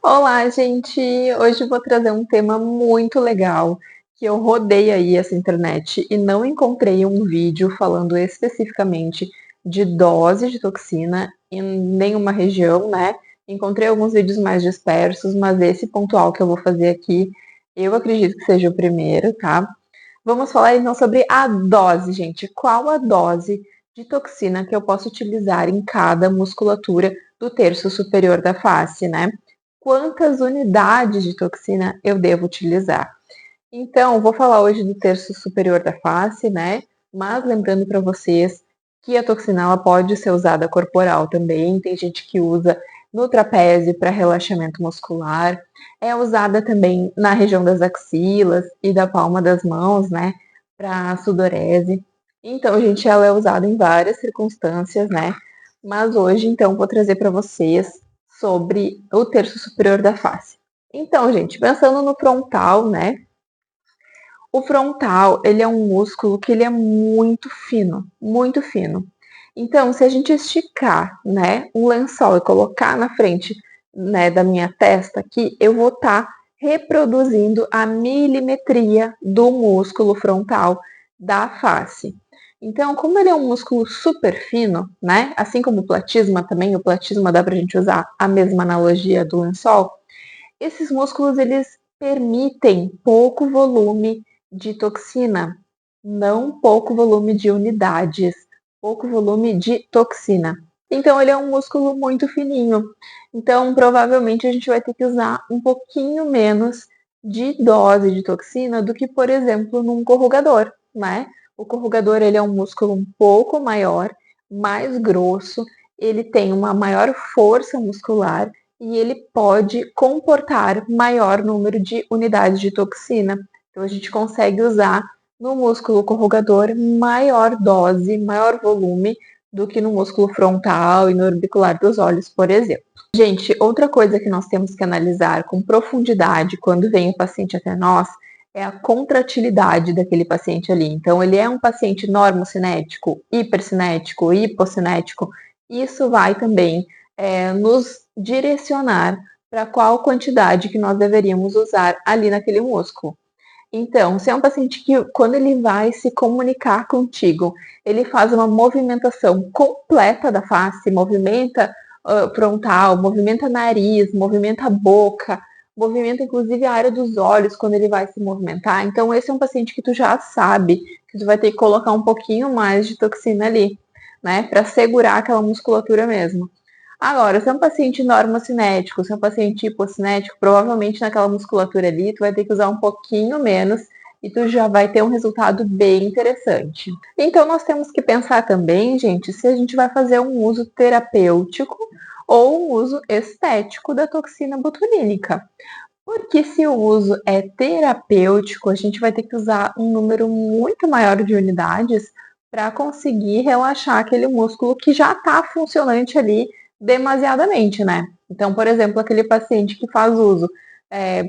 Olá, gente! Hoje eu vou trazer um tema muito legal, que eu rodei aí essa internet e não encontrei um vídeo falando especificamente de dose de toxina em nenhuma região, né? Encontrei alguns vídeos mais dispersos, mas esse pontual que eu vou fazer aqui, eu acredito que seja o primeiro, tá? Vamos falar então sobre a dose, gente. Qual a dose de toxina que eu posso utilizar em cada musculatura do terço superior da face, né? Quantas unidades de toxina eu devo utilizar? Então, vou falar hoje do terço superior da face, né? Mas lembrando para vocês que a toxina ela pode ser usada corporal também. Tem gente que usa no trapézio para relaxamento muscular. É usada também na região das axilas e da palma das mãos, né? Para sudorese. Então, gente, ela é usada em várias circunstâncias, né? Mas hoje, então, vou trazer para vocês sobre o terço superior da face. Então, gente, pensando no frontal, né? O frontal, ele é um músculo que ele é muito fino, muito fino. Então, se a gente esticar, né, um lençol e colocar na frente, né, da minha testa aqui, eu vou estar reproduzindo a milimetria do músculo frontal da face. Então, como ele é um músculo super fino, né, assim como o platisma também, o platisma dá pra gente usar a mesma analogia do lençol, esses músculos eles permitem pouco volume de toxina, não pouco volume de unidades, pouco volume de toxina. Então ele é um músculo muito fininho. Então provavelmente a gente vai ter que usar um pouquinho menos de dose de toxina do que, por exemplo, num corrugador, né? O corrugador ele é um músculo um pouco maior, mais grosso, ele tem uma maior força muscular e ele pode comportar maior número de unidades de toxina. Então a gente consegue usar no músculo corrugador maior dose, maior volume do que no músculo frontal e no orbicular dos olhos, por exemplo. Gente, outra coisa que nós temos que analisar com profundidade quando vem o paciente até nós é a contratilidade daquele paciente ali. Então, ele é um paciente normocinético, hipercinético, hipocinético. Isso vai também nos direcionar para qual quantidade que nós deveríamos usar ali naquele músculo. Então, se é um paciente que, quando ele vai se comunicar contigo, ele faz uma movimentação completa da face, movimenta frontal, movimenta nariz, movimenta a boca, movimenta inclusive a área dos olhos quando ele vai se movimentar. Então, esse é um paciente que tu já sabe que tu vai ter que colocar um pouquinho mais de toxina ali, né, para segurar aquela musculatura mesmo. Agora, se é um paciente normocinético, se é um paciente hipocinético, provavelmente naquela musculatura ali, tu vai ter que usar um pouquinho menos e tu já vai ter um resultado bem interessante. Então, nós temos que pensar também, gente, se a gente vai fazer um uso terapêutico ou um uso estético da toxina botulínica. Porque se o uso é terapêutico, a gente vai ter que usar um número muito maior de unidades para conseguir relaxar aquele músculo que já está funcionante ali demasiadamente, né? Então, por exemplo, aquele paciente que faz uso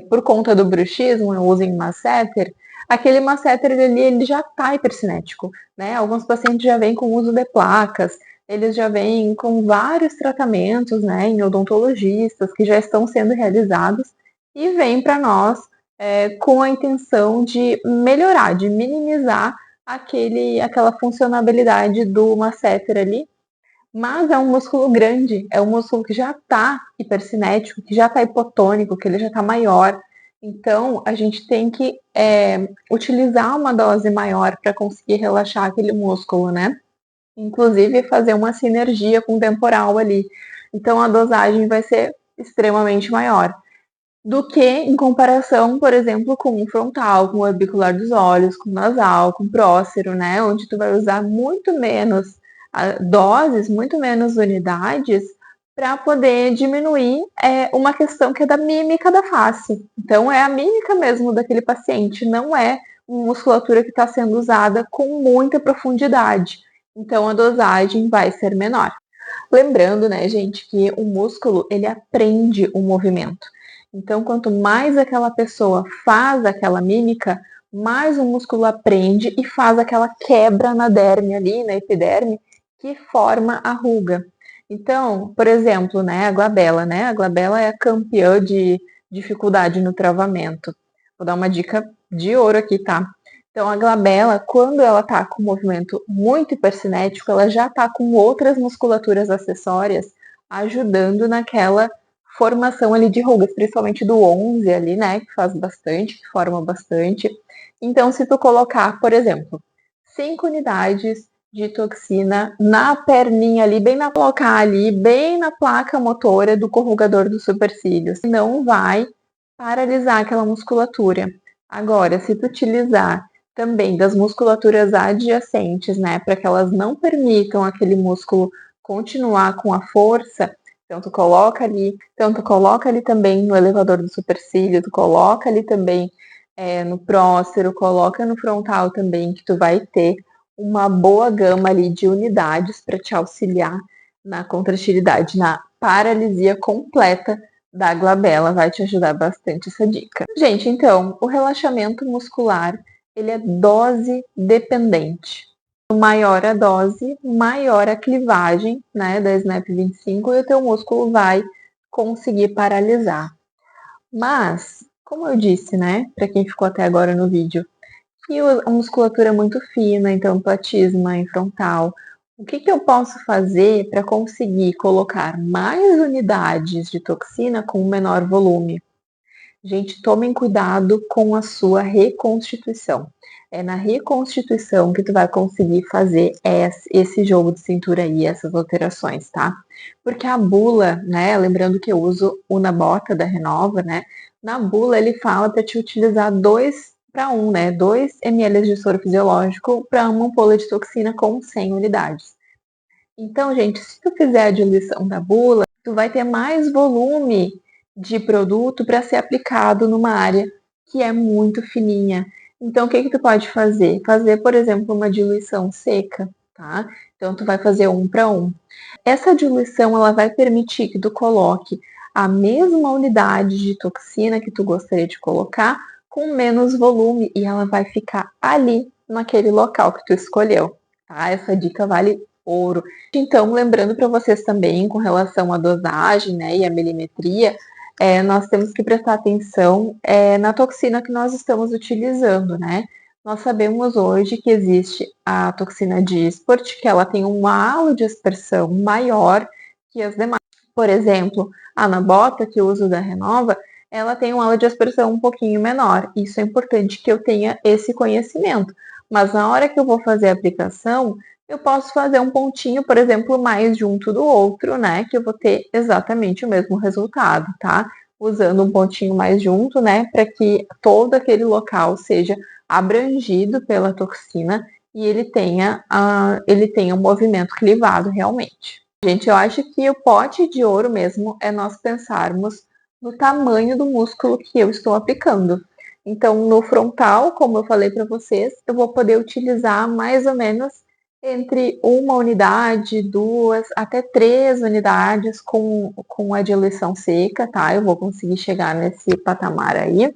por conta do bruxismo, uso em masséter, aquele masséter ali ele já está hipercinético, né? Alguns pacientes já vêm com uso de placas, eles já vêm com vários tratamentos, né, em odontologistas que já estão sendo realizados e vem para nós com a intenção de melhorar, de minimizar aquela funcionabilidade do masséter ali, mas é um músculo grande, é um músculo que já está hipercinético, que já está hipotônico, que ele já está maior. Então, a gente tem que utilizar uma dose maior para conseguir relaxar aquele músculo, né? Inclusive fazer uma sinergia com o temporal ali. Então, a dosagem vai ser extremamente maior do que em comparação, por exemplo, com o frontal, com o orbicular dos olhos, com o nasal, com o prócero, né? Onde tu vai usar muito menos doses, muito menos unidades para poder diminuir uma questão que é da mímica da face. Então, é a mímica mesmo daquele paciente, não é uma musculatura que está sendo usada com muita profundidade. Então, a dosagem vai ser menor. Lembrando, né, gente, que o músculo ele aprende o movimento. Então, quanto mais aquela pessoa faz aquela mímica, mais o músculo aprende e faz aquela quebra na derme ali, na epiderme, que forma a ruga. Então, por exemplo, né, a glabela, né? A glabela é a campeã de dificuldade no travamento. Vou dar uma dica de ouro aqui, tá? Então, a glabela, quando ela tá com movimento muito hipercinético, ela já tá com outras musculaturas acessórias ajudando naquela formação ali de rugas, principalmente do 11 ali, né, que faz bastante, que forma bastante. Então, se tu colocar, por exemplo, 5 unidades de toxina na perninha ali, bem na colocar ali, bem na placa motora do corrugador dos supercílios, não vai paralisar aquela musculatura. Agora, se tu utilizar também das musculaturas adjacentes, né, para que elas não permitam aquele músculo continuar com a força, então tu coloca ali também no elevador do supercílio, tu coloca ali também no prócero, coloca no frontal também, que tu vai ter uma boa gama ali de unidades para te auxiliar na contratilidade, na paralisia completa da glabela, vai te ajudar bastante essa dica. Gente, então, o relaxamento muscular, ele é dose dependente. Maior a dose, maior a clivagem, né, da SNAP 25 e o teu músculo vai conseguir paralisar. Mas, como eu disse, né, para quem ficou até agora no vídeo, e a musculatura é muito fina, então platisma em frontal. O que eu posso fazer para conseguir colocar mais unidades de toxina com menor volume? Gente, tomem cuidado com a sua reconstituição. É na reconstituição que tu vai conseguir fazer esse jogo de cintura aí, essas alterações, tá? Porque a bula, né, lembrando que eu uso o na bota da Renova, né? Na bula ele fala para te utilizar 2 para 1, né? 2 ml de soro fisiológico para uma ampola de toxina com 100 unidades. Então, gente, se tu fizer a diluição da bula, tu vai ter mais volume de produto para ser aplicado numa área que é muito fininha. Então, o que tu pode fazer? Fazer, por exemplo, uma diluição seca, tá? Então, tu vai fazer 1 para 1. Essa diluição, ela vai permitir que tu coloque a mesma unidade de toxina que tu gostaria de colocar com menos volume e ela vai ficar ali naquele local que tu escolheu, tá? Essa dica vale ouro. Então, lembrando para vocês também com relação à dosagem, né, e à milimetria, nós temos que prestar atenção na toxina que nós estamos utilizando, né? Nós sabemos hoje que existe a toxina Dysport, que ela tem um halo de aspersão maior que as demais. Por exemplo, a Anabota, que eu uso da Renova, ela tem um halo de aspersão um pouquinho menor. Isso é importante que eu tenha esse conhecimento. Mas na hora que eu vou fazer a aplicação, eu posso fazer um pontinho, por exemplo, mais junto do outro, né? Que eu vou ter exatamente o mesmo resultado, tá? Usando um pontinho mais junto, né? Para que todo aquele local seja abrangido pela toxina e ele tenha um movimento clivado realmente. Gente, eu acho que o pote de ouro mesmo é nós pensarmos no tamanho do músculo que eu estou aplicando. Então, no frontal, como eu falei para vocês, eu vou poder utilizar mais ou menos entre 1 unidade, 2, até 3 unidades com a diluição seca, tá? Eu vou conseguir chegar nesse patamar aí.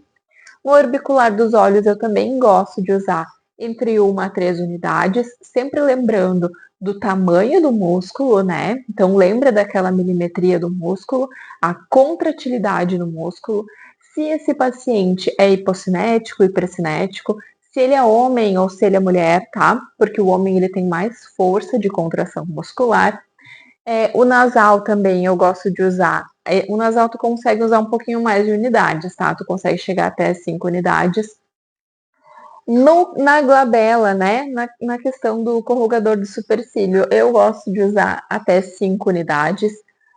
No orbicular dos olhos eu também gosto de usar entre 1 a 3 unidades, sempre lembrando do tamanho do músculo, né? Então lembra daquela milimetria do músculo, a contratilidade no músculo. Se esse paciente é hipocinético, hipercinético, se ele é homem ou se ele é mulher, tá? Porque o homem ele tem mais força de contração muscular. O nasal também eu gosto de usar. O nasal tu consegue usar um pouquinho mais de unidades, tá? Tu consegue chegar até 5 unidades. Na glabela, né? Na questão do corrugador do supercílio, eu gosto de usar até 5 unidades.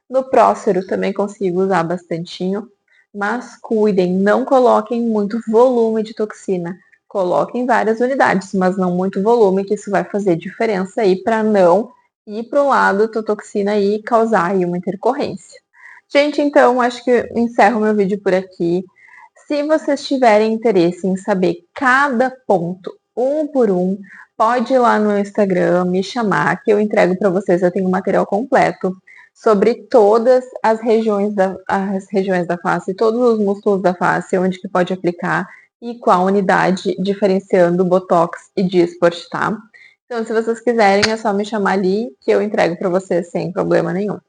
No prócero também consigo usar bastantinho. Mas cuidem, não coloquem muito volume de toxina. Coloquem várias unidades, mas não muito volume, que isso vai fazer diferença aí para não ir para o lado da toxina e causar aí uma intercorrência. Gente, então acho que encerro meu vídeo por aqui. Se vocês tiverem interesse em saber cada ponto, um por um, pode ir lá no Instagram me chamar, que eu entrego para vocês. Eu tenho um material completo sobre todas as regiões da face, todos os músculos da face, onde que pode aplicar e qual unidade, diferenciando Botox e Dysport, tá? Então, se vocês quiserem, é só me chamar ali que eu entrego para vocês sem problema nenhum.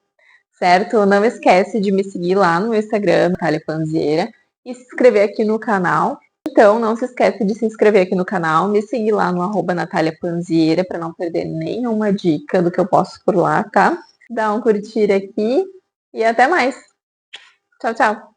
Certo? Não esquece de me seguir lá no Instagram, Natália Panzieira, e se inscrever aqui no canal. Então, não se esquece de se inscrever aqui no canal, me seguir lá no Natália Panzieira para não perder nenhuma dica do que eu posto por lá, tá? Dá um curtir aqui e até mais. Tchau, tchau!